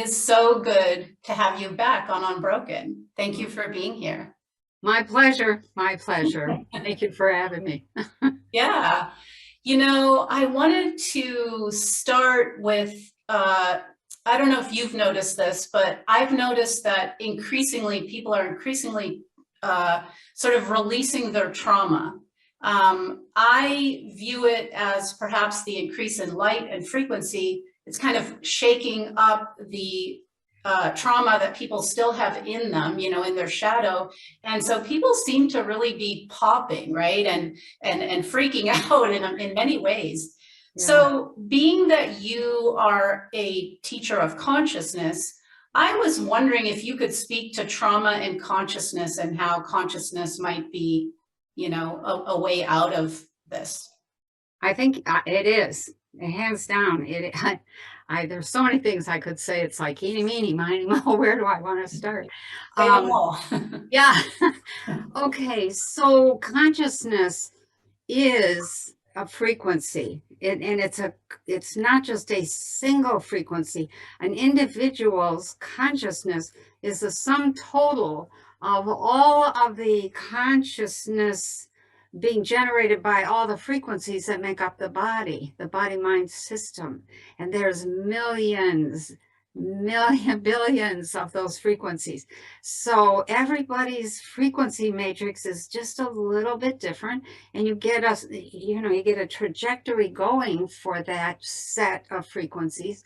is so good to have you back on Unbroken. Thank you for being here. My pleasure. My pleasure. Thank you for having me. Yeah. I wanted to start with I don't know if you've noticed this, but I've noticed that increasingly people are increasingly sort of releasing their trauma. I view it as perhaps the increase in light and frequency. It's kind of shaking up the trauma that people still have in them, in their shadow. And so people seem to really be popping, right? And freaking out in many ways. Yeah. So being that you are a teacher of consciousness, I was wondering if you could speak to trauma and consciousness and how consciousness might be, a way out of this. I think it is. Hands down. There's so many things I could say. It's like eeny, meeny, miny, moe. Where do I want to start? Say them Um, all. yeah. Okay. So consciousness is a frequency, and it's not just a single frequency. An individual's consciousness is the sum total of all of the consciousness being generated by all the frequencies that make up the body mind system. And there's billions of those frequencies. So everybody's frequency matrix is just a little bit different, and you get a trajectory going for that set of frequencies.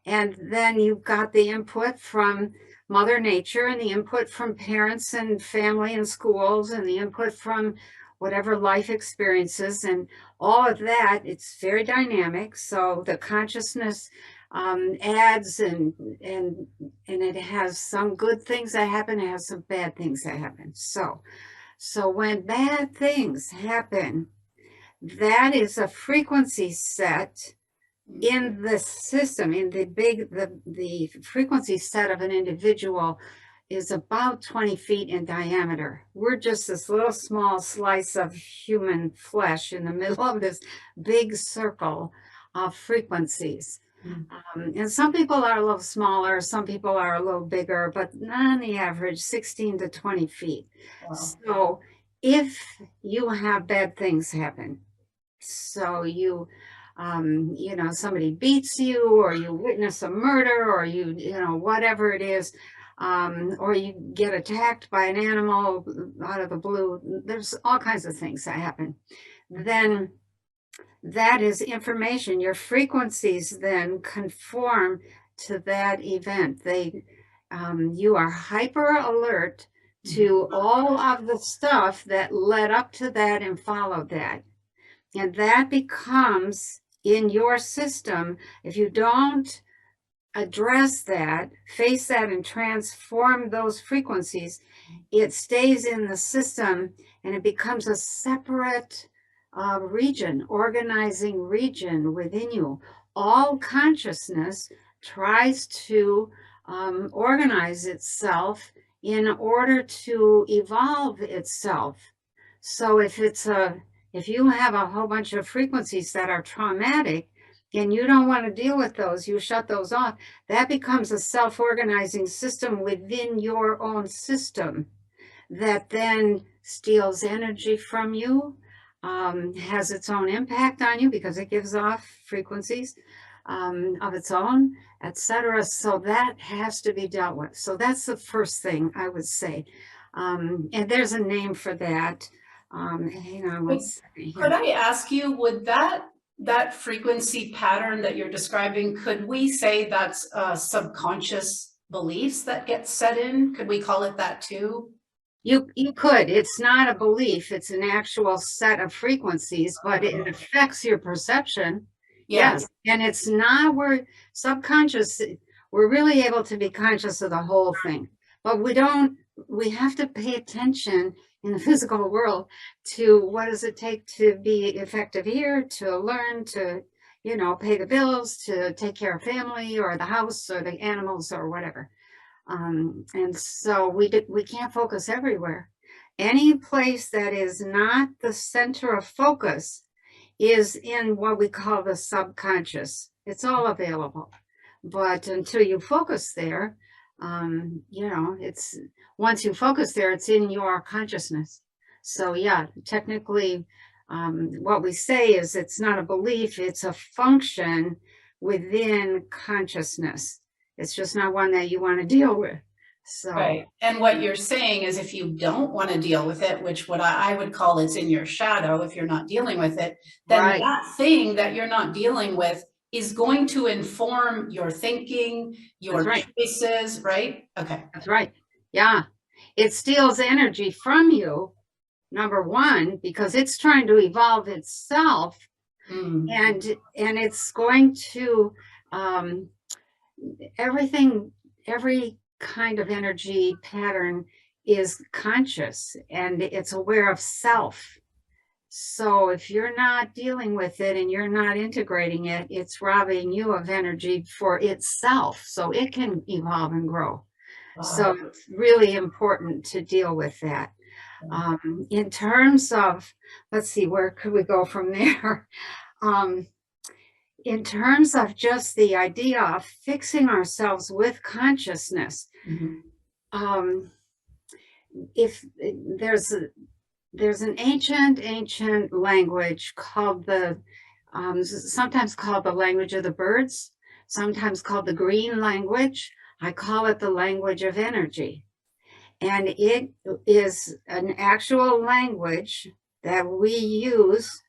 And then you've got the input from Mother Nature, and the input from parents and family and schools, and the input from whatever life experiences, and all of that. It's very dynamic. So the consciousness adds, and it has some good things that happen, it has some bad things that happen. So when bad things happen, that is a frequency set in the system. In the frequency set of an individual is about 20 feet in diameter. We're just this little small slice of human flesh in the middle of this big circle of frequencies. And some people are a little smaller, some people are a little bigger, but on the average, 16 to 20 feet. Wow. So if you have bad things happen, so somebody beats you, or you witness a murder, or whatever it is, or you get attacked by an animal out of the blue, there's all kinds of things that happen. Then that is information. Your frequencies then conform to that event. You are hyper alert to all of the stuff that led up to that and followed that. And that becomes in your system. If you don't address that, face that, and transform those frequencies, it stays in the system, and it becomes a separate region, organizing region within you. All consciousness tries to organize itself in order to evolve itself. So if you have a whole bunch of frequencies that are traumatic, and you don't want to deal with those, you shut those off, that becomes a self-organizing system within your own system that then steals energy from you, has its own impact on you because it gives off frequencies of its own, etc. So that has to be dealt with. So that's the first thing I would say. And there's a name for that. Hang on one second here. Could I ask you, would that frequency pattern that you're describing, could we say that's subconscious beliefs that get set in? Could we call it that too? You could. It's not a belief, it's an actual set of frequencies, but it affects your perception. Yeah. Yes. And it's not, we're subconscious, we're really able to be conscious of the whole thing. But we have to pay attention in the physical world to what does it take to be effective here, to learn, to, pay the bills, to take care of family or the house or the animals or whatever. And so we can't focus everywhere. Any place that is not the center of focus is in what we call the subconscious. It's all available. But until you focus there, you know, it's once you focus there, it's in your consciousness. So yeah, technically, what we say is it's not a belief, it's a function within consciousness. It's just not one that you want to deal with. So, Right. And what you're saying is if you don't want to deal with it, which what I would call it's in your shadow, if you're not dealing with it, then right, that thing that you're not dealing with is going to inform your thinking, that's your right. choices, right? Okay. That's right. Yeah. It steals energy from you, number one, because it's trying to evolve itself, Mm, and it's going to um, everything, every kind of energy pattern is conscious and it's aware of self. So if you're not dealing with it and you're not integrating it, it's robbing you of energy for itself so it can evolve and grow. So wow. it's really important to deal with that. In terms of, let's see, where could we go from there? Um, in terms of just the idea of fixing ourselves with consciousness, Mhm. um, if there's an ancient language called the sometimes called the language of the birds, sometimes called the green language. I call it the language of energy. And it is an actual language that we use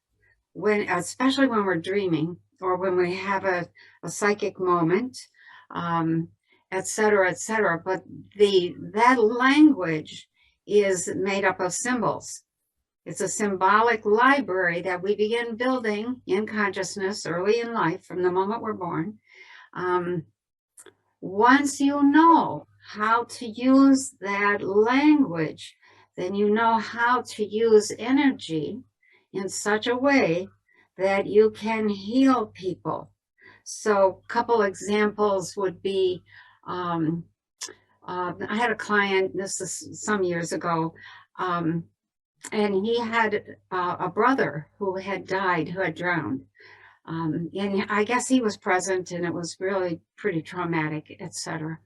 when, especially when we're dreaming or when we have a psychic moment, um, et cetera, et cetera. But that language is made up of symbols. It's a symbolic library that we begin building in consciousness early in life from the moment we're born. Um, Once you know how to use that language, then you know how to use energy in such a way that you can heal people. So, a couple examples would be I had a client, this is some years ago, um, and he had a brother who had died, who had drowned. And I guess he was present and it was really pretty traumatic, etc.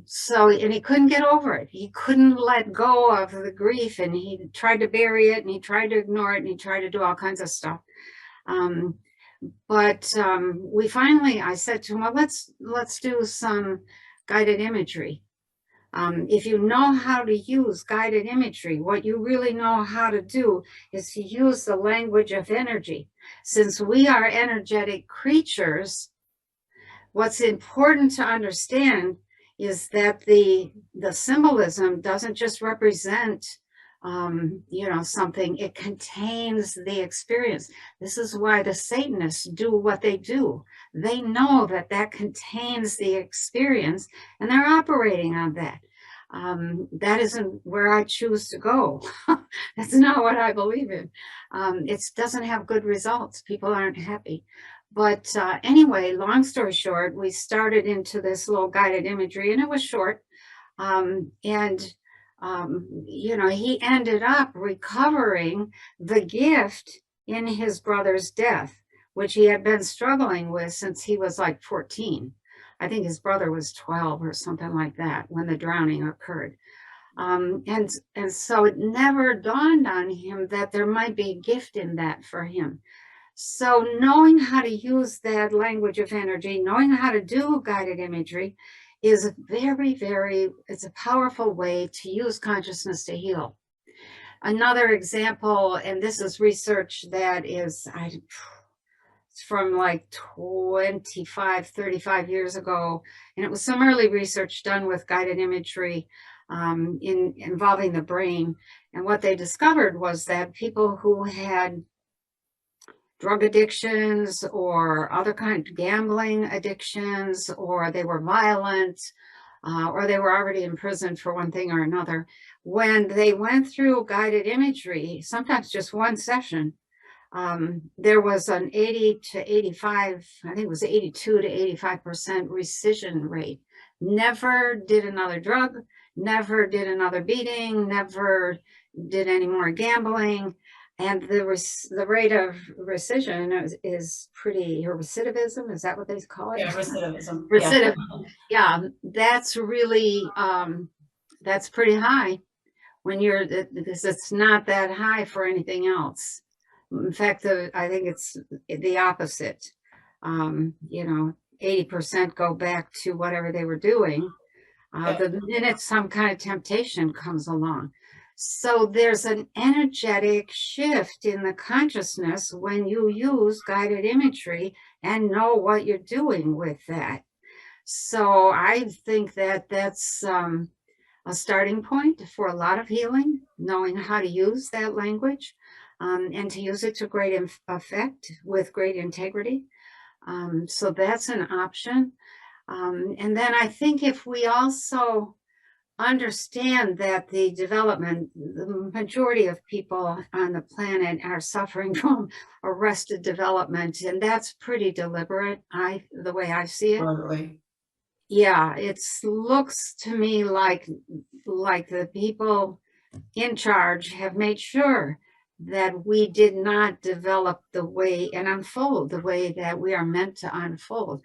So, and he couldn't get over it. He couldn't let go of the grief and he tried to bury it and he tried to ignore it and he tried to do all kinds of stuff. Um, but we finally, I said to him, well, let's do some guided imagery. If you know how to use guided imagery, what you really know how to do is to use the language of energy. Since we are energetic creatures, what's important to understand is that the symbolism doesn't just represent something, it contains the experience. This is why the Satanists do what they do. They know that that contains the experience and they're operating on that. That isn't where I choose to go. That's not what I believe in. It doesn't have good results. People aren't happy. But anyway, long story short, we started into this little guided imagery, and it was short. And he ended up recovering the gift in his brother's death, which he had been struggling with since he was like 14. I think his brother was 12 or something like that when the drowning occurred. And so it never dawned on him that there might be a gift in that for him. So knowing how to use that language of energy, knowing how to do guided imagery is it's a powerful way to use consciousness to heal. Another example, and this is research that is it's from like 25, 35 years ago, and it was some early research done with guided imagery involving the brain. And what they discovered was that people who had drug addictions or other kind of gambling addictions, or they were violent, or they were already in prison for one thing or another. When they went through guided imagery, sometimes just one session, there was an 80 to 85, I think it was 82 to 85% rescission rate. Never did another drug, never did another beating, never did any more gambling. And the rate of recision is pretty, or recidivism, is that what they call it? Yeah, recidivism. Yeah. Recidiv, yeah, that's really, that's pretty high when you're, because it's not that high for anything else. In fact, I think it's the opposite. You know, 80% go back to whatever they were doing Yeah. the minute some kind of temptation comes along. So there's an energetic shift in the consciousness when you use guided imagery and know what you're doing with that. So I think that that's a starting point for a lot of healing, knowing how to use that language and to use it to great effect with great integrity. So that's an option. And then I think if we also understand that the majority of people on the planet are suffering from arrested development, and that's pretty deliberate, the way I see it. Totally. Yeah, it looks to me like the people in charge have made sure that we did not develop the way and unfold the way that we are meant to unfold.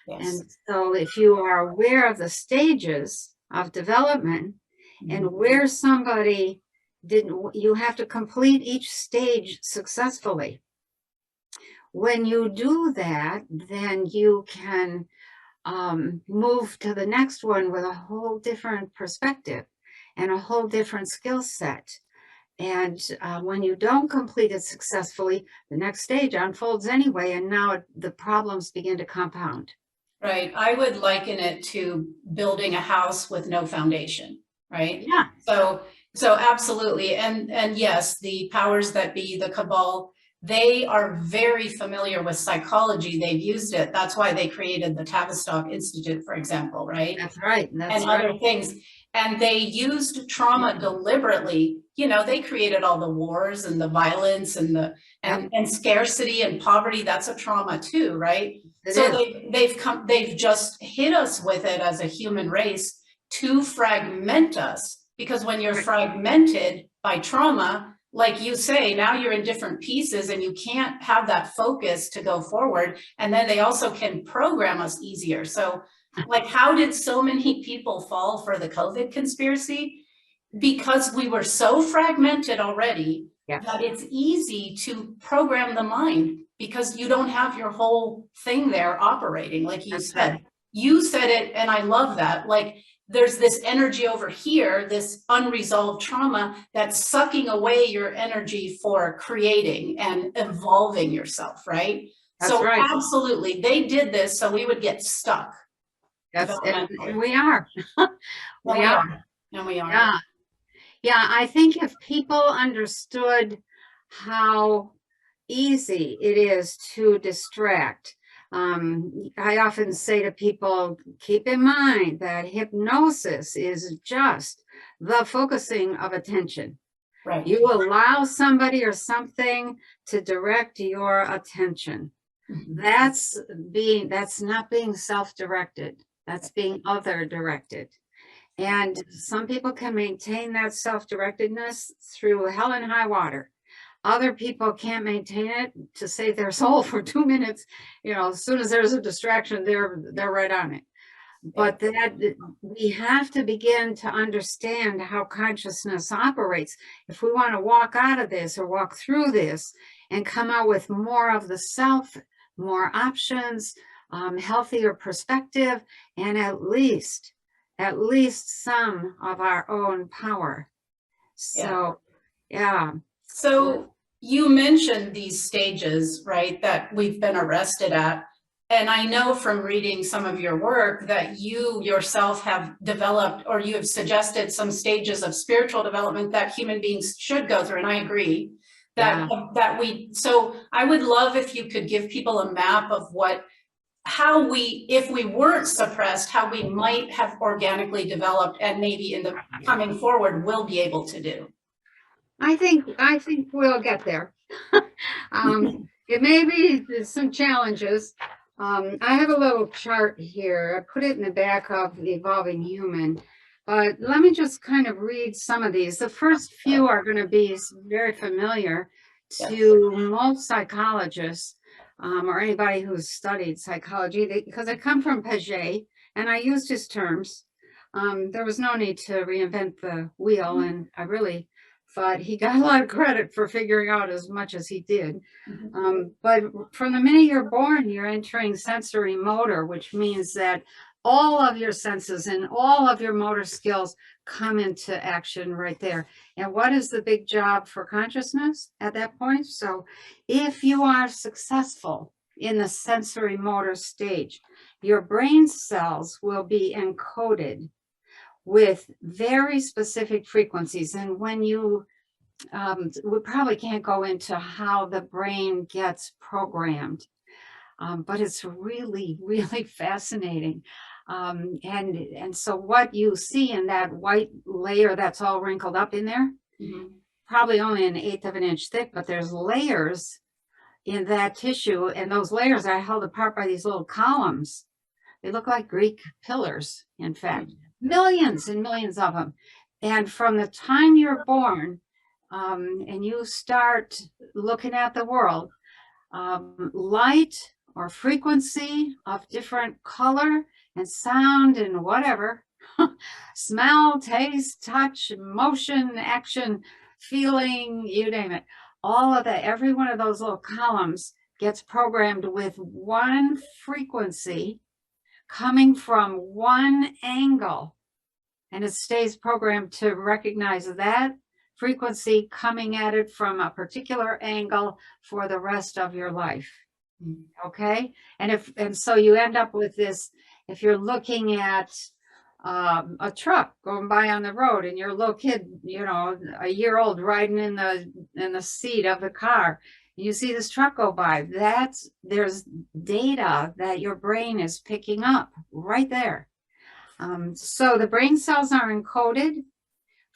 Yes. And so if you are aware of the stages of development and where somebody didn't, you have to complete each stage successfully. When you do that, then you can move to the next one with a whole different perspective and a whole different skill set. And when you don't complete it successfully, the next stage unfolds anyway, and now the problems begin to compound. Right. I would liken it to building a house with no foundation, right? Yeah. So absolutely. And yes, the powers that be, the cabal, they are very familiar with psychology. They've used it. That's why they created the Tavistock Institute, for example, right? That's right. That's And right. other things. And they used trauma deliberately. You know, they created all the wars and the violence and the and scarcity and poverty. That's a trauma too, right? So they've just hit us with it as a human race to fragment us, because when you're fragmented by trauma, like you say, now you're in different pieces and you can't have that focus to go forward. And then they also can program us easier. So like, how did so many people fall for the COVID conspiracy? Because we were so fragmented already that it's easy to program the mind, because you don't have your whole thing there operating. Like you said it, and I love that. Like, there's this energy over here, this unresolved trauma that's sucking away your energy for creating and evolving yourself, right? So absolutely, they did this so we would get stuck. And we are. we are. Yeah. Yeah, I think if people understood how easy it is to distract, I often say to people, keep in mind that hypnosis is just the focusing of attention. Right. You allow somebody or something to direct your attention. That's not being self-directed. That's being other-directed. And some people can maintain that self-directedness through hell and high water. Other people can't maintain it to save their soul for 2 minutes. You know, as soon as there's a distraction, they're right on it. But that we have to begin to understand how consciousness operates. If we want to walk out of this or walk through this and come out with more of the self, more options, healthier perspective, and at least some of our own power. So, yeah. So you mentioned these stages, right, that we've been arrested at. And I know from reading some of your work that you yourself have developed, or you have suggested some stages of spiritual development that human beings should go through. And I agree so I would love if you could give people a map of if we weren't suppressed, how we might have organically developed, and maybe in the coming forward, we'll be able to do. I think we'll get there. It may be some challenges. I have a little chart here. I put it in the back of the Evolving Human, but let me just kind of read some of these. The first few are going to be very familiar. Yeah. to most psychologists, or anybody who's studied psychology, because I come from Piaget and I used his terms. There was no need to reinvent the wheel, and I really thought he got a lot of credit for figuring out as much as he did. But from the minute you're born, you're entering sensory motor, which means that all of your senses and all of your motor skills come into action right there. And what is the big job for consciousness at that point? So if you are successful in the sensory motor stage, your brain cells will be encoded with very specific frequencies. And when you, we probably can't go into how the brain gets programmed, but it's really, really fascinating. And so what you see in that white layer that's all wrinkled up in there, probably only an eighth of an inch thick, but there's layers in that tissue, and those layers are held apart by these little columns. They look like Greek pillars, in fact, millions and millions of them. And from the time you're born, and you start looking at the world, light or frequency of different color and sound and whatever, smell, taste, touch, motion, action, feeling, you name it, all of that, every one of those little columns gets programmed with one frequency coming from one angle, and it stays programmed to recognize that frequency coming at it from a particular angle for the rest of your life. Okay. And so you end up with this, if you're looking at a truck going by on the road and your little kid, a year old, riding in the seat of the car, you see this truck go by, there's data that your brain is picking up right there. So the brain cells are encoded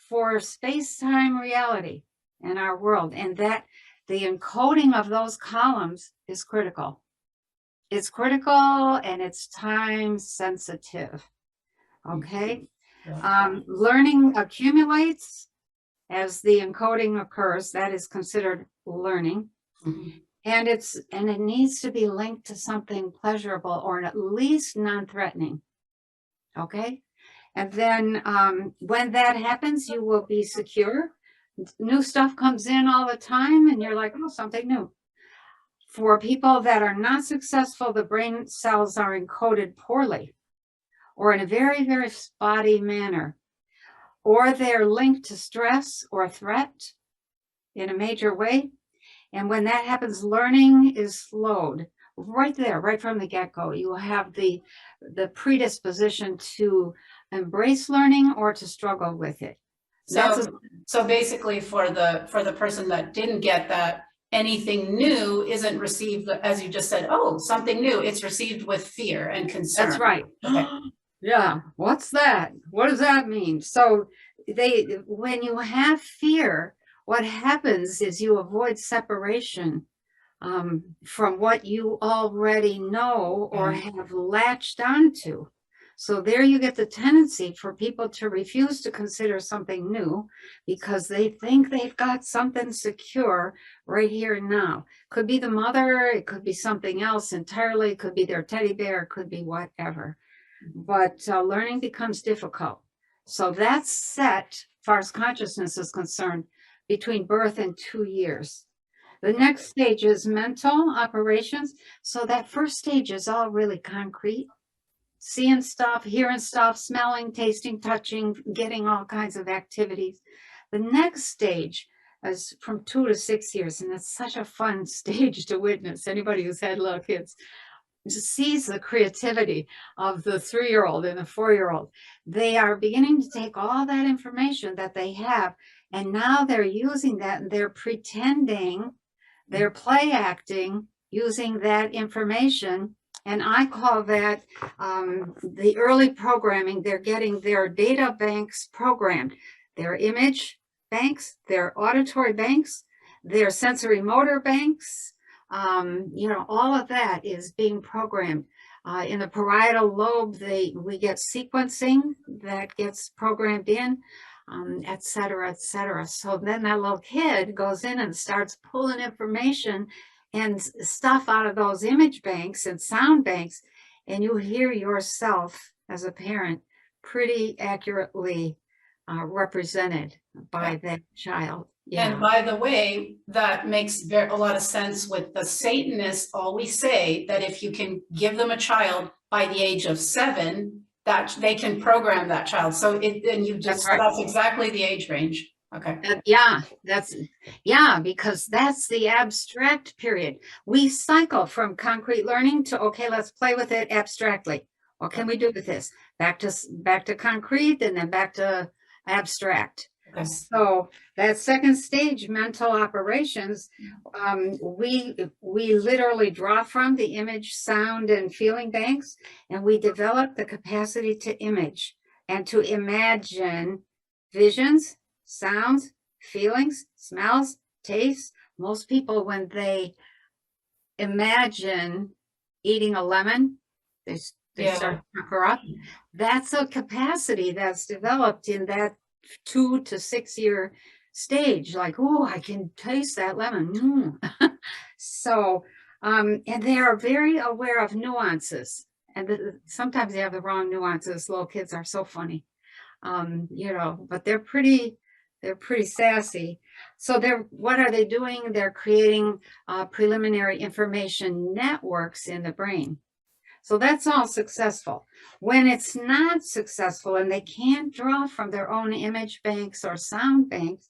for space-time reality in our world, and that the encoding of those columns is critical. It's critical, and it's time sensitive. Okay. Learning accumulates as the encoding occurs. That is considered learning. And it needs to be linked to something pleasurable or at least non-threatening. Okay. And then when that happens, you will be secure. New stuff comes in all the time, and you're like, oh, something new. For people that are not successful, the brain cells are encoded poorly or in a very, very spotty manner, or they're linked to stress or threat in a major way. And when that happens, learning is slowed right there, right from the get-go. You will have the predisposition to embrace learning or to struggle with it. So basically for the person that didn't get that, anything new isn't received, as you just said, oh, something new, it's received with fear and concern. That's right. Okay. Yeah. What's that? What does that mean? So when you have fear, what happens is you avoid separation from what you already know or have latched onto. So there you get the tendency for people to refuse to consider something new because they think they've got something secure right here and now. Could be the mother, it could be something else entirely, it could be their teddy bear, it could be whatever. But learning becomes difficult. So that's set, as far as consciousness is concerned, between birth and 2 years. The next stage is mental operations. So that first stage is all really concrete. Seeing stuff, hearing stuff, smelling, tasting, touching, getting all kinds of activities. The next stage is from 2 to 6 years, and it's such a fun stage to witness. Anybody who's had little kids sees the creativity of the 3-year-old and the 4-year-old. They are beginning to take all that information that they have, and now they're using that, and they're pretending, they're play acting using that information. And I call that the early programming. They're getting their data banks programmed, their image banks, their auditory banks, their sensory motor banks. All of that is being programmed. In the parietal lobe, we get sequencing that gets programmed in. et cetera, et cetera. So then that little kid goes in and starts pulling information and stuff out of those image banks and sound banks, and you hear yourself as a parent pretty accurately represented by that child. And Yeah, by the way, that makes a lot of sense with the Satanists always say that if you can give them a child by the age of 7, that they can program that child. So and you just, that's right. that's exactly the age range. Okay. Because that's the abstract period. We cycle from concrete learning to, okay, let's play with it abstractly. What can we do with this? Back to concrete, and then back to abstract. Okay. So that second stage, mental operations, we literally draw from the image, sound, and feeling banks, and we develop the capacity to image and to imagine visions, sounds, feelings, smells, tastes. Most people, when they imagine eating a lemon, they start to pucker up. That's a capacity that's developed in that 2 to 6 year stage. Like, oh, I can taste that lemon. So, and they are very aware of nuances. And sometimes they have the wrong nuances. Little kids are so funny, but they're pretty sassy. So what are they doing? They're creating preliminary information networks in the brain. So that's all successful. When it's not successful and they can't draw from their own image banks or sound banks,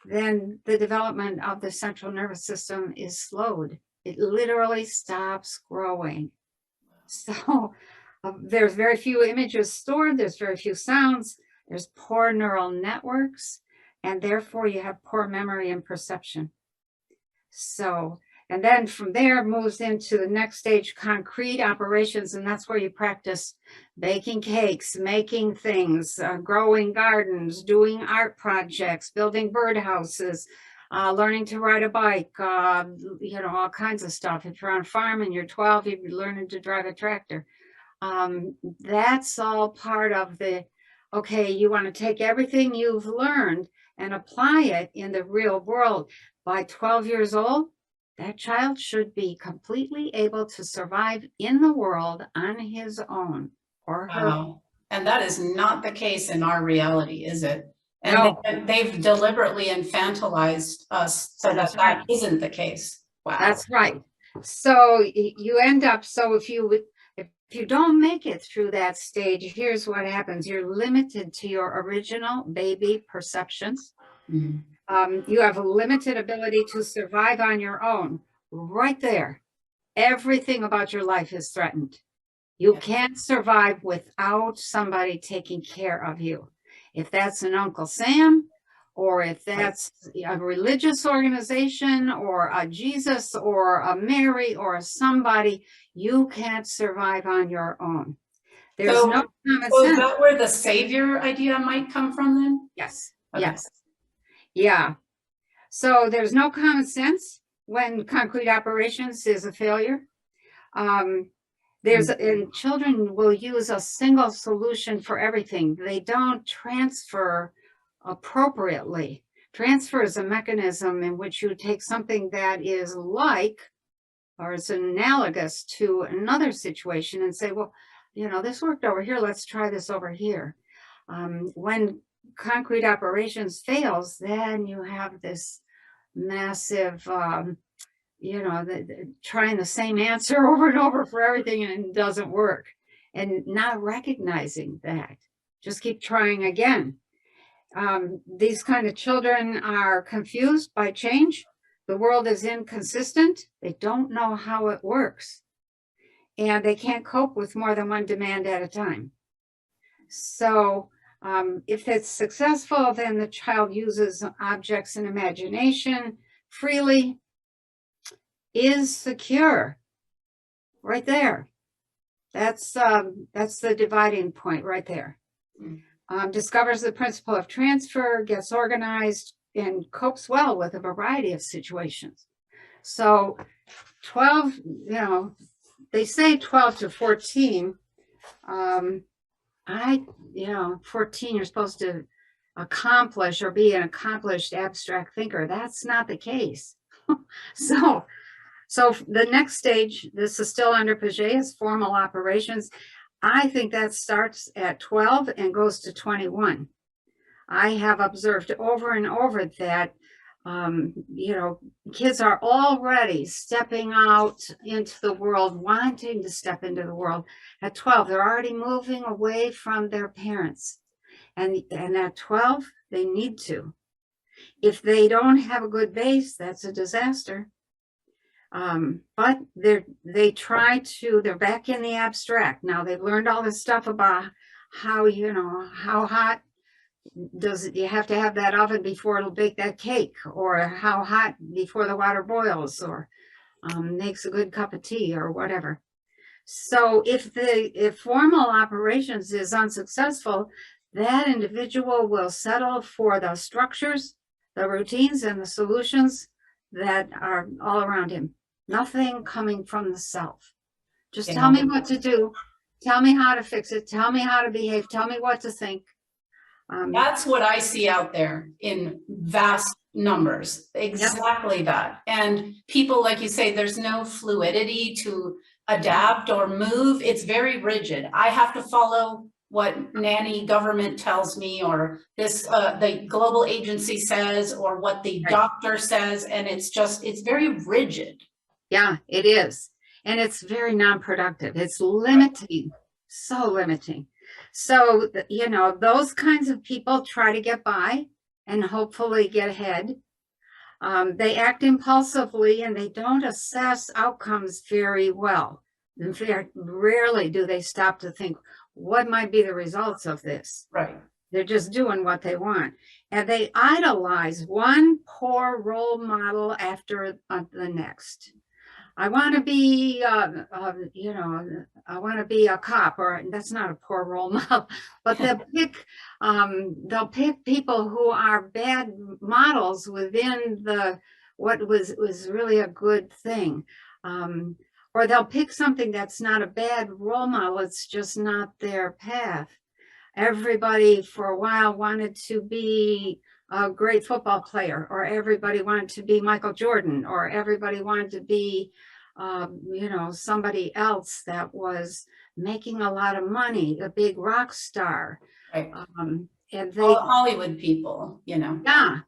then the development of the central nervous system is slowed. It literally stops growing. So there's very few images stored, there's very few sounds, there's poor neural networks, and therefore you have poor memory and perception. So, and then from there moves into the next stage, concrete operations, and that's where you practice baking cakes, making things, growing gardens, doing art projects, building birdhouses, learning to ride a bike, all kinds of stuff. If you're on a farm and you're 12, you're learning to drive a tractor. That's all part of okay, you want to take everything you've learned and apply it in the real world. By 12 years old, that child should be completely able to survive in the world on his own or her. Wow. And that is not the case in our reality, is it? And No. they've deliberately infantilized us so that isn't the case. Wow. That's right. So you end up, if you don't make it through that stage, here's what happens. You're limited to your original baby perceptions. Mhm. You have a limited ability to survive on your own. Right there. Everything about your life is threatened. You can't survive without somebody taking care of you. If that's an Uncle Sam, or if that's a religious organization, or a Jesus, or a Mary, or somebody, you can't survive on your own. There's no common sense. Is that where the savior idea might come from then? Yes. Okay. Yes. Yeah. So there's no common sense when concrete operations is a failure. And children will use a single solution for everything. They don't transfer appropriately. Transfer is a mechanism in which you take something that is like, or is analogous to another situation and say, well, this worked over here, let's try this over here. When concrete operations fails, then you have this massive, trying the same answer over and over for everything, and it doesn't work. And not recognizing that, just keep trying again. These kind of children are confused by change. The world is inconsistent. They don't know how it works. And they can't cope with more than one demand at a time. So if it's successful, then the child uses objects and imagination freely, is secure. Right there. That's the dividing point right there. Discovers the principle of transfer, gets organized, and copes well with a variety of situations. So 12, they say 12 to 14. 14, you're supposed to accomplish or be an accomplished abstract thinker. That's not the case. So the next stage, this is still under Piaget, is formal operations. I think that starts at 12 and goes to 21. I have observed over and over that, kids are already stepping out into the world, wanting to step into the world. At 12, they're already moving away from their parents. And at 12, they need to. If they don't have a good base, that's a disaster. But they're back in the abstract. Now they've learned all this stuff about how hot you have to have that oven before it'll bake that cake, or how hot before the water boils, or makes a good cup of tea, or whatever. So if formal operations is unsuccessful, that individual will settle for the structures, the routines, and the solutions that are all around him. Nothing coming from the self. Just tell me what to do. Tell me how to fix it. Tell me how to behave. Tell me what to think. That's what I see out there in vast numbers. Exactly that. And people, like you say, there's no fluidity to adapt or move. It's very rigid. I have to follow what nanny government tells me, or this the global agency says, or what the doctor says, and it's very rigid. Yeah, it is. And it's very non-productive. It's limiting, so limiting. So, those kinds of people try to get by and hopefully get ahead. They act impulsively and they don't assess outcomes very well. In fact, rarely do they stop to think, what might be the results of this? Right. They're just doing what they want. And they idolize one poor role model after the next. I want to be, I want to be a cop, or that's not a poor role model, but they'll pick people who are bad models within what was really a good thing. Or they'll pick something that's not a bad role model. It's just not their path. Everybody for a while wanted to be a great football player, or everybody wanted to be Michael Jordan, or everybody wanted to be, somebody else that was making a lot of money, a big rock star. Right. And Hollywood people, Yeah,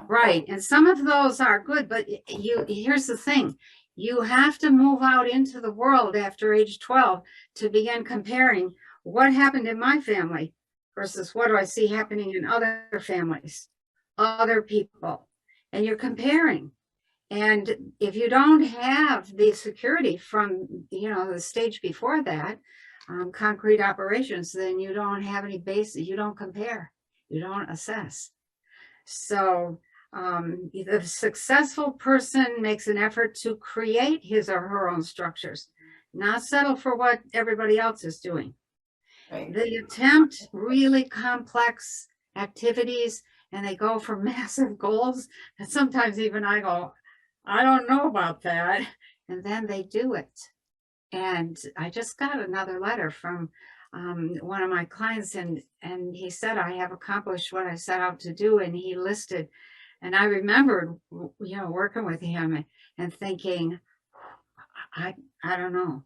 right. And some of those are good, but here's the thing. You have to move out into the world after age 12 to begin comparing what happened in my family versus what do I see happening in other families, other people, and you're comparing. And if you don't have the security from, the stage before that, concrete operations, then you don't have any basis, you don't compare, you don't assess. So the successful person makes an effort to create his or her own structures, not settle for what everybody else is doing. Right. They attempt really complex activities and they go for massive goals. And sometimes even I go, I don't know about that. And then they do it. And I just got another letter from one of my clients, and he said, I have accomplished what I set out to do. And he listed, and I remembered, working with him and thinking, I don't know.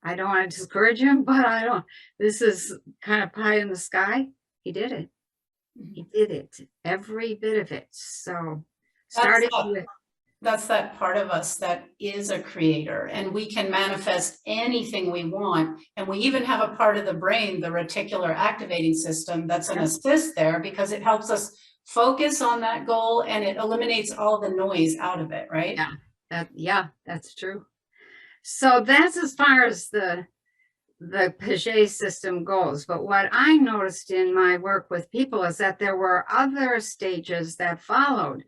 I don't want to discourage him, but this is kind of pie in the sky. He did it. He did it, every bit of it. So that's that part of us that is a creator, and we can manifest anything we want. And we even have a part of the brain, the reticular activating system, that's an assist there, because it helps us focus on that goal and it eliminates all the noise out of it, right? Yeah, that's true. So that's as far as the Piaget system goes. But what I noticed in my work with people is that there were other stages that followed.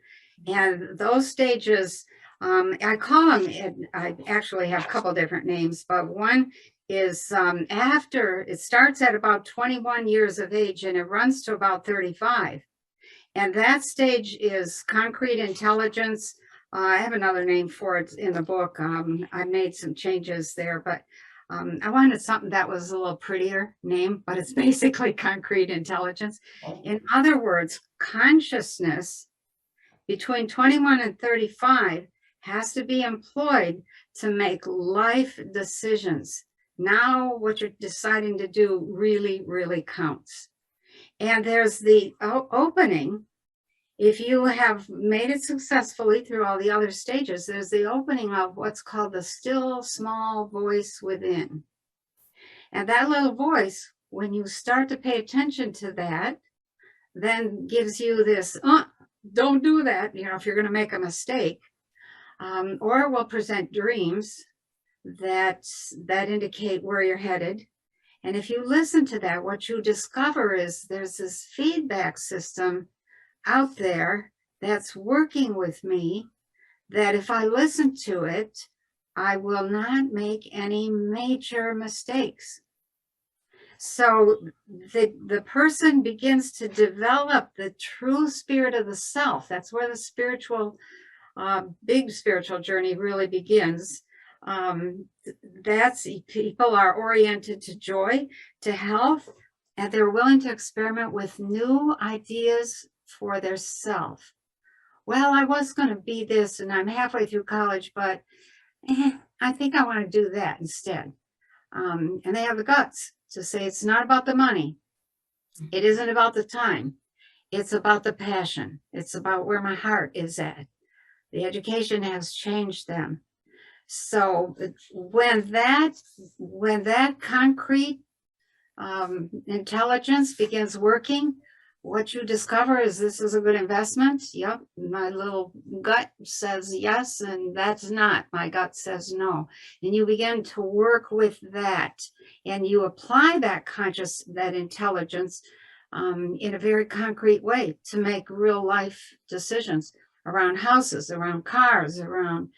And those stages, I call them, I actually have a couple different names, but one is after, it starts at about 21 years of age and it runs to about 35. And that stage is concrete intelligence. I have another name for it in the book. I made some changes there, but I wanted something that was a little prettier name, but it's basically concrete intelligence. In other words, consciousness between 21 and 35 has to be employed to make life decisions. Now, what you're deciding to do really, really counts. And there's the opening. If you have made it successfully through all the other stages, there's the opening of what's called the still small voice within. And that little voice, when you start to pay attention to that, then gives you this, don't do that, if you're going to make a mistake, or will present dreams that indicate where you're headed. And if you listen to that, what you discover is there's this feedback system out there that's working with me, that if I listen to it, I will not make any major mistakes. So the person begins to develop the true spirit of the self. That's where the big spiritual journey really begins. That's people are oriented to joy, to health, and they're willing to experiment with new ideas for their self. Well, I was going to be this and I'm halfway through college, but I think I want to do that instead. And they have the guts to say it's not about the money. It isn't about the time. It's about the passion. It's about where my heart is at. The education has changed them. So when that concrete intelligence begins working, what you discover is this is a good investment. Yep, my little gut says yes, and that's not. My gut says no. And you begin to work with that, and you apply that intelligence in a very concrete way to make real life decisions around houses, around cars, around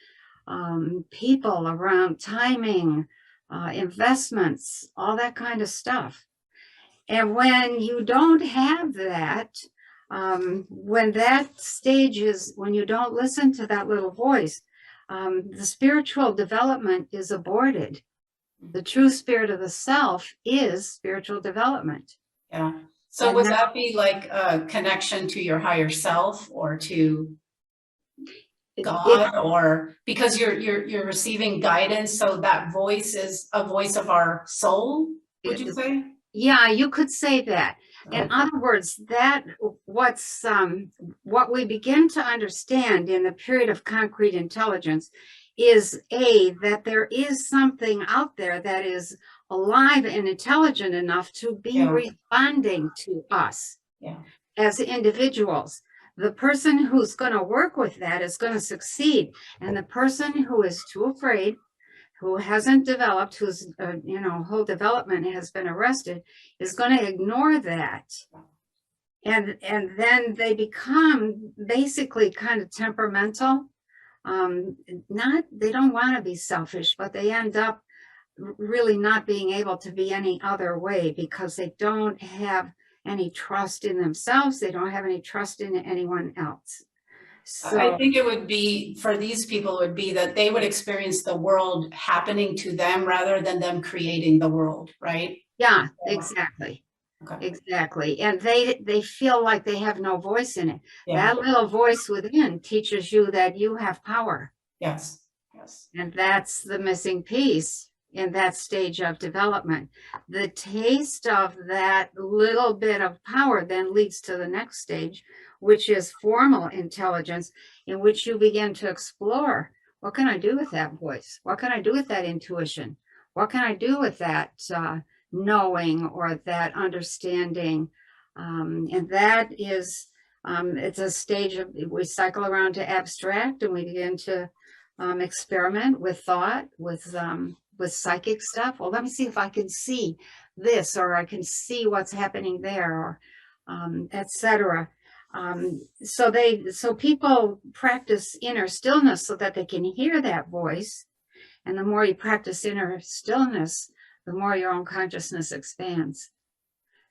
people, around timing, investments, all that kind of stuff. And when you don't have that, when that stage is, when you don't listen to that little voice, the spiritual development is aborted. The true spirit of the self is spiritual development. Yeah. So would that be like a connection to your higher self or to God, or because you're receiving guidance, so that voice is a voice of our soul, would you say? Yeah, you could say that. In other words, what we begin to understand in the period of concrete intelligence is that there is something out there that is alive and intelligent enough to be responding to us as individuals. The person who's going to work with that is going to succeed. And the person who is too afraid, who hasn't developed, whose whole development has been arrested, is going to ignore that. And then they become basically kind of temperamental. They don't want to be selfish, but they end up really not being able to be any other way because they don't have any trust in themselves. They don't have any trust in anyone else. So I think it would be, for these people, it would be that they would experience the world happening to them rather than them creating the world, right? Yeah, exactly. Okay. Exactly. And they feel like they have no voice in it. That little voice within teaches you that you have power. Yes. And that's the missing piece in that stage of development. The taste of that little bit of power then leads to the next stage, which is formal intelligence, in which you begin to explore, what can I do with that voice? What can I do with that intuition? What can I do with that knowing or that understanding? And that is, it's a stage of, we cycle around to abstract, and we begin to experiment with thought, with psychic stuff. Well, let me see if I can see this, or I can see what's happening there, or etc. So people practice inner stillness so that they can hear that voice. And the more you practice inner stillness, the more your own consciousness expands.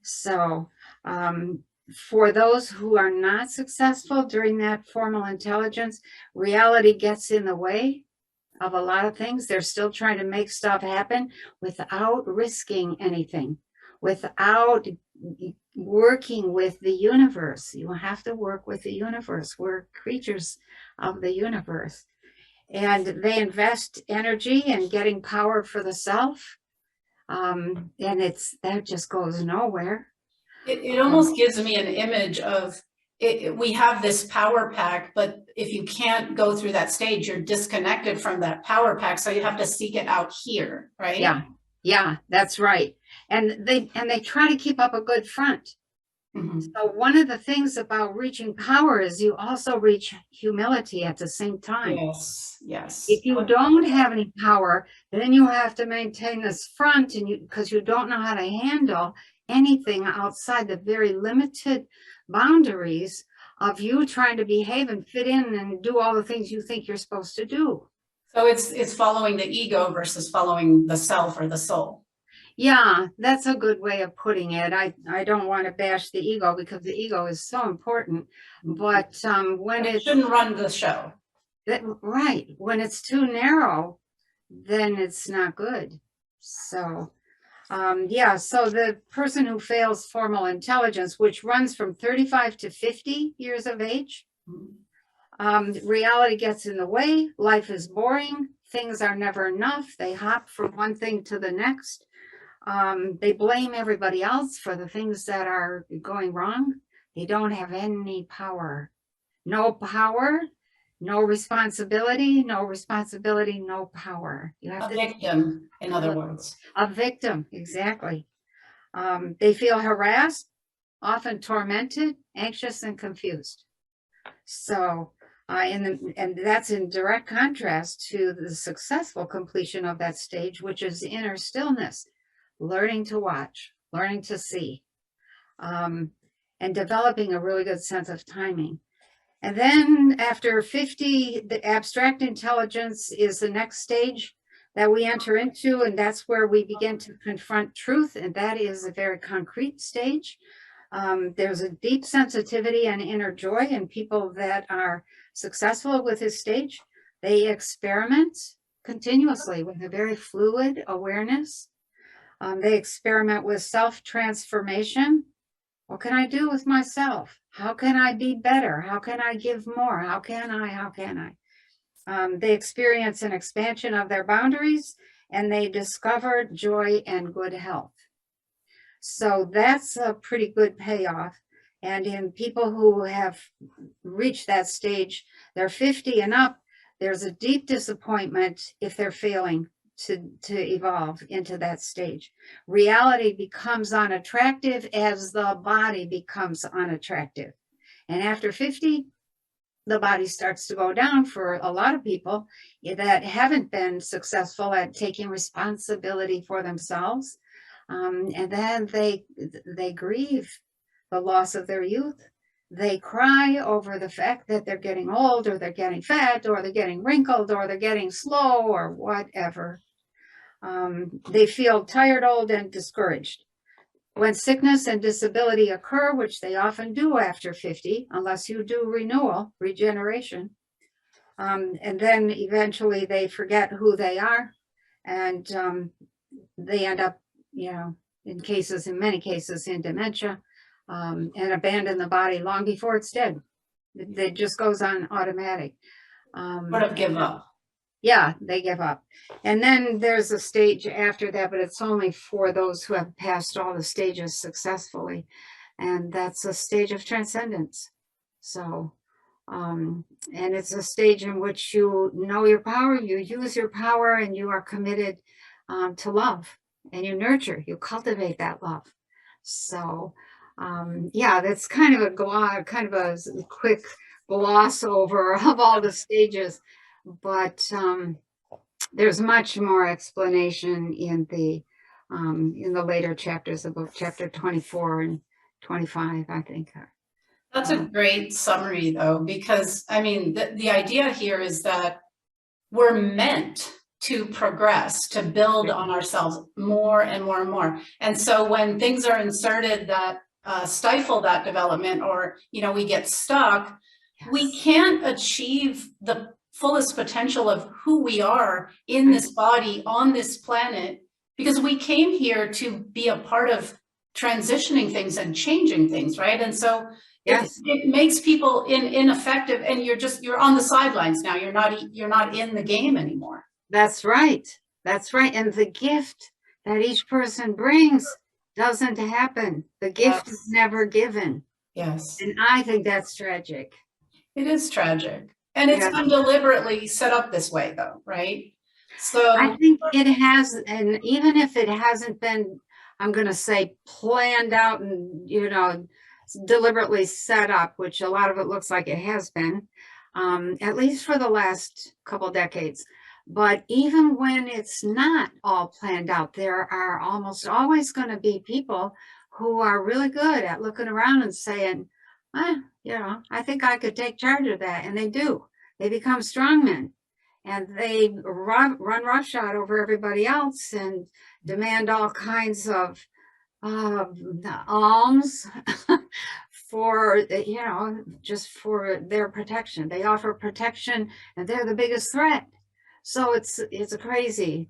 So for those who are not successful during that formal intelligence, reality gets in the way of a lot of things. They're still trying to make stuff happen without risking anything, without working with the universe. You have to work with the universe. We're creatures of the universe. And they invest energy in getting power for the self. And that just goes nowhere. It almost gives me an image of we have this power pack, but if you can't go through that stage, you're disconnected from that power pack. So you have to seek it out here, right? Yeah, that's right. And they try to keep up a good front. So one of the things about reaching power is you also reach humility at the same time. Yes. If you don't have any power, then you have to maintain this front, and because you don't know how to handle anything outside the very limited boundaries of you trying to behave and fit in and do all the things you think you're supposed to do. So it's following the ego versus following the self or the soul. Yeah, that's a good way of putting it. I don't want to bash the ego because the ego is so important, but when it shouldn't run the show. Right, when it's too narrow, then it's not good. So yeah, so the person who fails formal intelligence, which runs from 35 to 50 years of age, reality gets in the way, life is boring, things are never enough, they hop from one thing to the next. They blame everybody else for the things that are going wrong. They don't have any power. No power, no responsibility, no responsibility, no power. You have a victim, in other words. A victim, exactly. They feel harassed, often tormented, anxious, and confused. So, and that's in direct contrast to the successful completion of that stage, which is inner stillness, learning to watch, learning to see, and developing a really good sense of timing. And then after 50, the abstract intelligence is the next stage that we enter into, and that's where we begin to confront truth, and that is a very concrete stage. There's a deep sensitivity and inner joy in people that are successful with this stage. They experiment continuously with a very fluid awareness. They experiment with self-transformation. What can I do with myself? How can I be better? How can I give more? How can I? They experience an expansion of their boundaries, and they discover joy and good health. So that's a pretty good payoff. And in people who have reached that stage, they're 50 and up, there's a deep disappointment if they're failing to evolve into that stage. Reality becomes unattractive as the body becomes unattractive. And after 50, the body starts to go down for a lot of people that haven't been successful at taking responsibility for themselves. And then they grieve the loss of their youth. They cry over the fact that they're getting old, or they're getting fat, or they're getting wrinkled, or they're getting slow, or whatever. They feel tired, old, and discouraged. When sickness and disability occur, which they often do after 50, unless you do renewal, regeneration, and then eventually they forget who they are, and they end up, in many cases, in dementia, and abandon the body long before it's dead. It just goes on automatic. Sort of give up. Yeah, they give up. And then there's a stage after that, but it's only for those who have passed all the stages successfully. And that's a stage of transcendence. So, and it's a stage in which you know your power, you use your power, and you are committed to love, and you nurture, you cultivate that love. So, yeah, that's kind of a quick gloss over of all the stages. But there's much more explanation in the later chapters, about chapter 24 and 25, I think. That's a great summary, though, because I mean, the idea here is that we're meant to progress, to build on ourselves more and more and more. And so when things are inserted that stifle that development, or we get stuck, we can't achieve the fullest potential of who we are in this body on this planet, because we came here to be a part of transitioning things and changing things, right? And so Yes. it makes people ineffective, and you're on the sidelines now. You're not in the game anymore. That's right. That's right. And the gift that each person brings doesn't happen. The gift is Yes. never given. Yes. And I think that's tragic. It is tragic. And it's Yeah. been deliberately set up this way, though, right? I So, think it has, and even if it hasn't been, I'm going to say planned out and, deliberately set up, which a lot of it looks like it has been, at least for the last couple decades. But even when it's not all planned out, there are almost always going to be people who are really good at looking around and saying, I think I could take charge of that. And they do. They become strongmen. And they run roughshod over everybody else and demand all kinds of alms for, just for their protection. They offer protection, and they're the biggest threat. So it's a crazy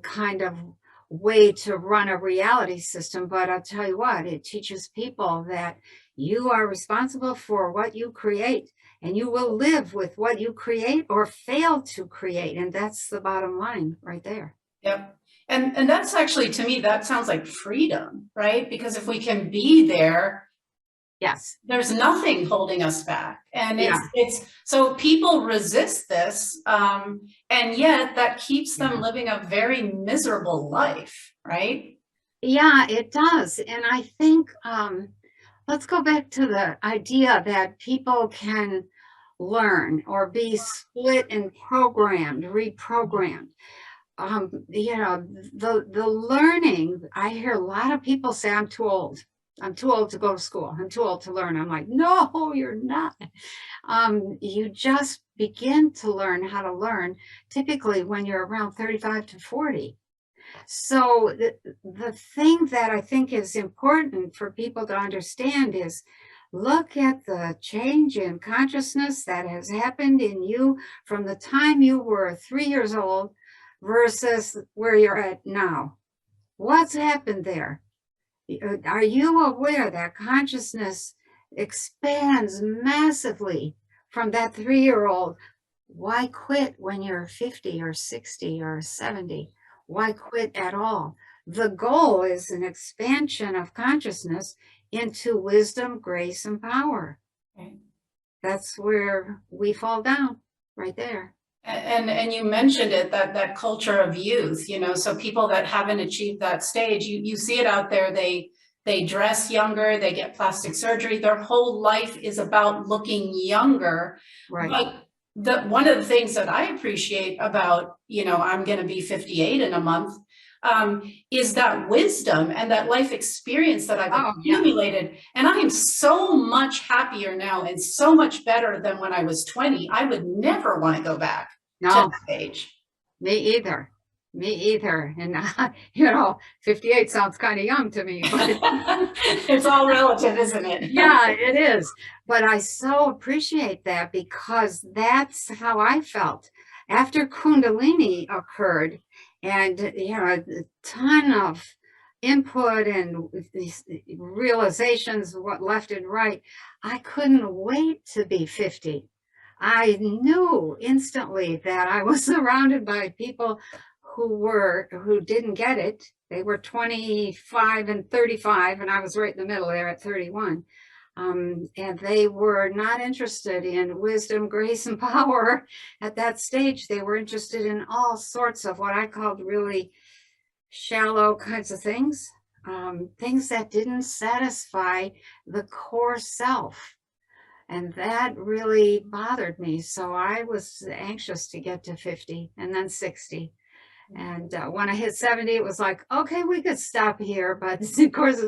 kind of way to run a reality system. But I'll tell you what, it teaches people that you are responsible for what you create, and you will live with what you create or fail to create. And that's the bottom line right there. yep. And that's actually, to me, that sounds like freedom, right? Because if we can be there, Yes. there's nothing holding us back. And Yeah. it's so people resist this, and yet that keeps them Yeah. living a very miserable life, right? Yeah, it does. And I think let's go back to the idea that people can learn or be split and programmed, reprogrammed. The learning, I hear a lot of people say, I'm too old. I'm too old to go to school. I'm too old to learn. I'm like, no, you're not. You just begin to learn how to learn typically when you're around 35 to 40. So the thing that I think is important for people to understand is look at the change in consciousness that has happened in you from the time you were 3 years old versus where you're at now. What's happened there? Are you aware that consciousness expands massively from that 3-year-old? Why quit when you're 50 or 60 or 70? Why quit at all? The goal is an expansion of consciousness into wisdom, grace, and power. Right. That's where we fall down, right there. And you mentioned it, that culture of youth, so people that haven't achieved that stage, you see it out there. They dress younger, they get plastic surgery, their whole life is about looking younger. Right. But one of the things that I appreciate about, I'm going to be 58 in a month, is that wisdom and that life experience that I've accumulated. Yeah. And I am so much happier now and so much better than when I was 20. I would never want to go back to that age. Me either. Me either. And, 58 sounds kind of young to me. But it's all relative, isn't it? Yeah, it is. But I so appreciate that because that's how I felt. After Kundalini occurred and, a ton of input and these realizations, what left and right, I couldn't wait to be 50. I knew instantly that I was surrounded by people who didn't get it. They were 25 and 35, and I was right in the middle there at 31. And they were not interested in wisdom, grace, and power at that stage. They were interested in all sorts of what I called really shallow kinds of things, things that didn't satisfy the core self. And that really bothered me. So I was anxious to get to 50 and then 60. And when I hit 70, it was like, okay, we could stop here. But of course,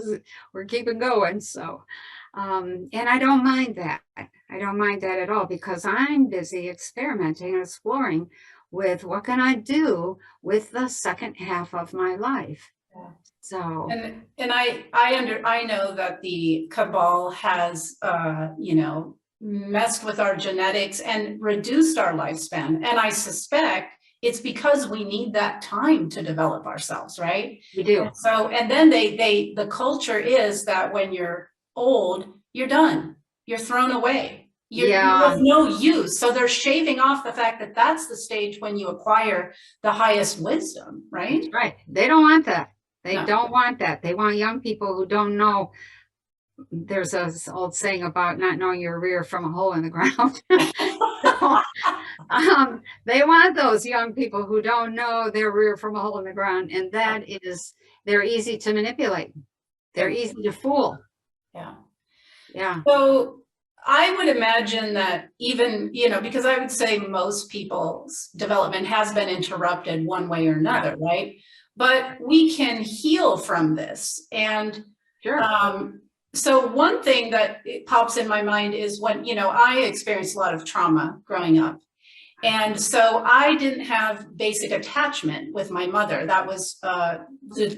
we're keeping going. So, and I don't mind that. I don't mind that at all because I'm busy experimenting and exploring with what can I do with the second half of my life. Yeah. So, and I know that the cabal has, messed with our genetics and reduced our lifespan. And I suspect it's because we need that time to develop ourselves, right? We And do. so, and then the culture is that when you're old, you're done, you're thrown away. You're Yeah, of no use. So they're shaving off the fact that that's the stage when you acquire the highest wisdom, right? that's right. They don't want that. They No. don't want that. They want young people who don't know. There's this old saying about not knowing your rear from a hole in the ground. So, they want those young people who don't know their rear from a hole in the ground, and that is, they're easy to manipulate. They're easy to fool. Yeah. Yeah. So I would imagine that even, because I would say most people's development has been interrupted one way or another, right? But we can heal from this. And Sure. so one thing that pops in my mind is when, I experienced a lot of trauma growing up. And so I didn't have basic attachment with my mother. That was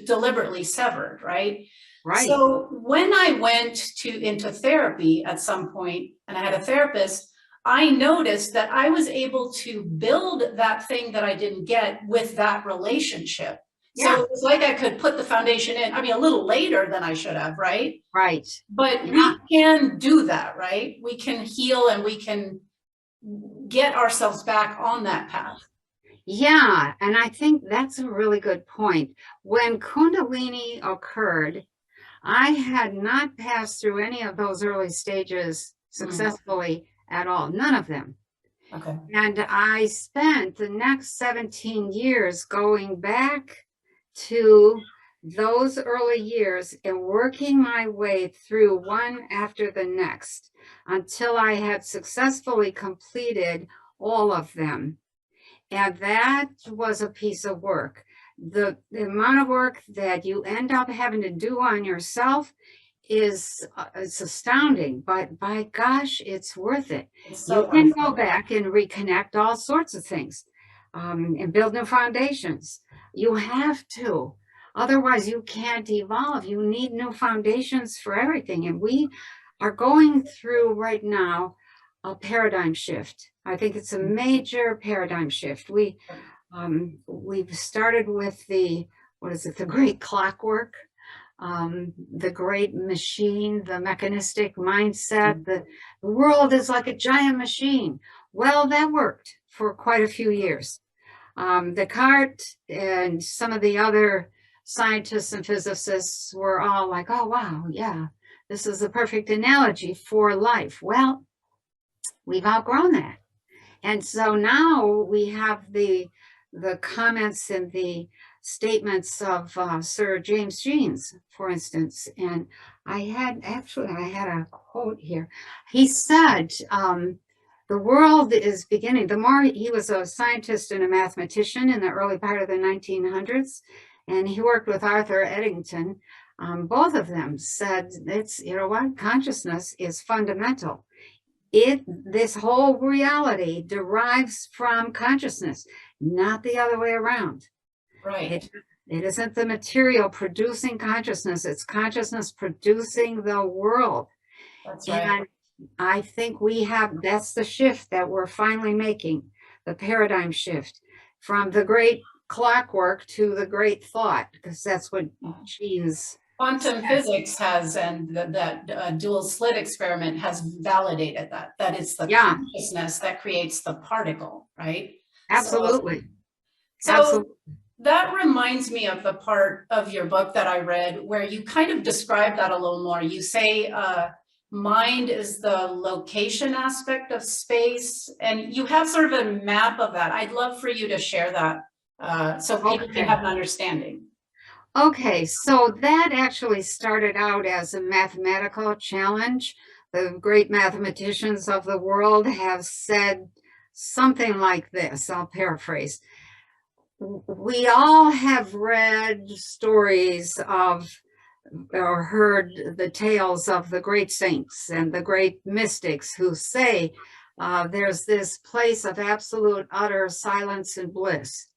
deliberately severed, right? Right. So when I went into therapy at some point, and I had a therapist, I noticed that I was able to build that thing that I didn't get with that relationship. Yeah. So it was like I could put the foundation in, I mean, a little later than I should have, right? Right. But Yeah. we can do that, right? We can heal and we can get ourselves back on that path. Yeah. And I think that's a really good point. When Kundalini occurred, I had not passed through any of those early stages successfully at all. None of them. Okay. And I spent the next 17 years going back to those early years and working my way through one after the next until I had successfully completed all of them. And that was a piece of work. The amount of work that you end up having to do on yourself is it's astounding, but by gosh, it's worth it. It's You so can worth go it. back and reconnect all sorts of things, and build new foundations. You have to. Otherwise, you can't evolve. You need new foundations for everything. And we are going through right now a paradigm shift. I think it's a major paradigm shift. We've started with what is it, the great clockwork, the great machine, the mechanistic mindset. The world is like a giant machine. Well, that worked for quite a few years. Descartes and some of the other scientists and physicists were all like, oh, wow, yeah, this is a perfect analogy for life. Well, we've outgrown that. And so now we have the comments and the statements of Sir James Jeans, for instance. And I had a quote here. He said, the world is beginning. He was a scientist and a mathematician in the early part of the 1900s, and he worked with Arthur Eddington. Both of them said, consciousness is fundamental. This whole reality derives from consciousness, not the other way around. Right. It isn't the material producing consciousness, it's consciousness producing the world. That's right. And I think that's the shift that we're finally making, the paradigm shift from the great clockwork to the great thought, because that's what Jeans. Quantum physics has, and that dual slit experiment has validated that it's the consciousness that creates the particle, right? Absolutely. So Absolutely. that reminds me of the part of your book that I read where you kind of describe that a little more. You say mind is the location aspect of space, and you have sort of a map of that. I'd love for you to share that so people can have an understanding. Okay, so that actually started out as a mathematical challenge. The great mathematicians of the world have said something like this. I'll paraphrase. We all have read stories of or heard the tales of the great saints and the great mystics who say there's this place of absolute utter silence and bliss.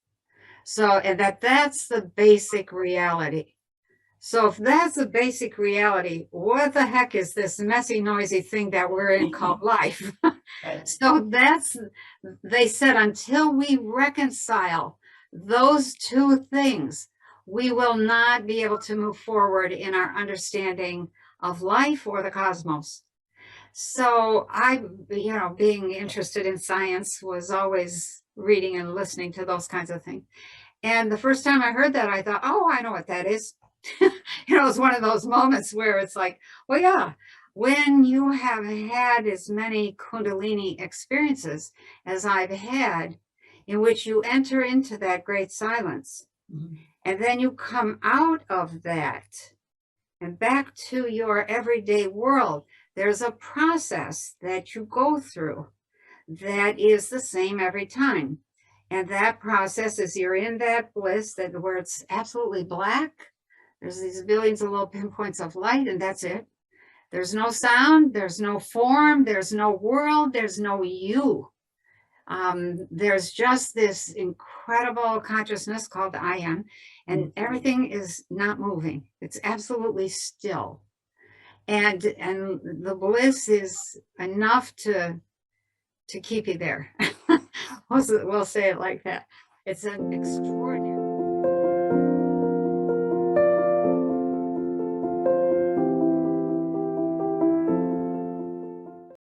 So, and that's the basic reality. So if that's the basic reality, what the heck is this messy, noisy thing that we're in called life? Right. So they said, until we reconcile those two things, we will not be able to move forward in our understanding of life or the cosmos. So being interested in science, was always reading and listening to those kinds of things. And the first time I heard that, I thought, oh, I know what that is. It was one of those moments where it's like, well, yeah, when you have had as many Kundalini experiences as I've had, in which you enter into that great silence, and then you come out of that and back to your everyday world, there's a process that you go through that is the same every time. And that process is you're in that bliss where it's absolutely black. There's these billions of little pinpoints of light, and that's it. There's no sound, there's no form, there's no world, there's no you. There's just this incredible consciousness called I am, and everything is not moving. It's absolutely still. And the bliss is enough to keep you there. We'll say it like that. It's an extraordinary